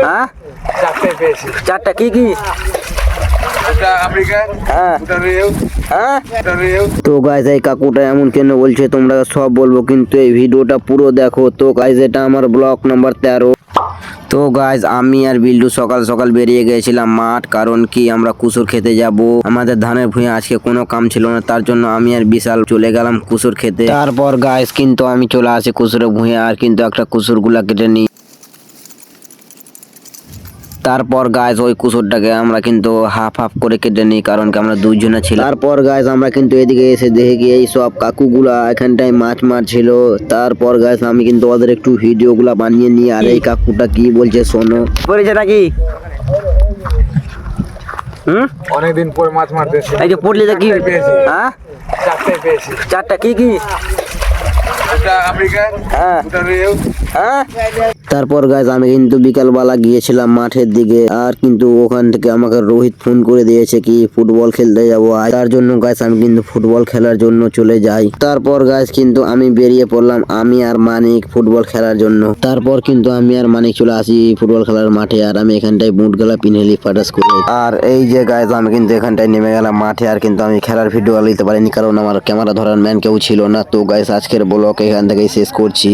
হ্যাঁ চারটে পেয়েছি। চারটা কি কি? একটা আমেরিকান, হ্যাঁ দুটা রেও, হ্যাঁ। একটা রেও। তো গাইজ এই কাকুটা এমন কেন বলছে তোমরা সব বলবো, কিন্তু এই ভিডিওটা পুরো দেখো। তো গাইজ এটা আমার ব্লক নাম্বার 13। তো গাইজ আমি আর বিল্ডু সকাল সকাল বেরিয়ে গিয়েছিলাম মাঠ, কারণ কি আমরা কুসুর খেতে যাব। আমাদের ধানের ভুঁয়ে আজকে কোনো কাম ছিল না, তার জন্য আমি আর বিশাল চলে গেলাম কুসুর খেতে। তারপর গাইজ কিন্তু আমি চলে আসি কুসুরের ভুঁয়ে, আর কিন্তু একটা কুসুর গুলা কেটে নিই। তারপর গাইজ ওই কুসুরটাকে আমরা কিন্তু হাফ হাফ করে কেটে নিই, কারণ কি আমরা দুইজনে ছিলাম। তারপর গাইজ আমরা কিন্তু এদিকে এসে দেখে গিয়ে এই সব কাকুগুলা এখানটায় মাছ মারছিল। তারপর গাইজ আমি কিন্তু ওদের একটু ভিডিও গুলা বানিয়ে নিই, আর এই কাকুটা কি বলছে শোনো। পড়েছে নাকি? অনেকদিন পরে মাছ মারতে এসেছি। এই যে পড়লি কি? চারটে পেয়েছি। হ্যাঁ চারটে পেয়েছি। চারটা কি কি? একটা আমেরিকান, হ্যাঁ দুটা রেও। হ্যাঁ। তারপর গাইজ আমি কিন্তু বিকালবেলা গিয়েছিলাম মাঠের দিকে, আর কিন্তু ওখান থেকে আমাকে রোহিত ফোন করে দিয়েছে কি ফুটবল খেলতে যাবো আজ। তার জন্য গাইজ আমি কিন্তু ফুটবল খেলার জন্য চলে যাই। তারপর গাইজ কিন্তু আমি বেরিয়ে পড়লাম, আমি আর মানিক ফুটবল খেলার জন্য। তারপর কিন্তু আমি আর মানিক চলে আসি ফুটবল খেলার মাঠে, আর আমি এখানটায় বুট গেলা পিনহেলি ফাটাস করে। আর এই যে গাইজ আমি কিন্তু এখানটায় নেমে গেলাম মাঠে, আর কিন্তু আমি খেলার ভিডিও নিতে পারিনি, কারণ আমার ক্যামেরা ধরার ম্যান কেউ ছিল না। তো গাইজ আজকের ব্লগ এখান থেকেই শেষ করছি।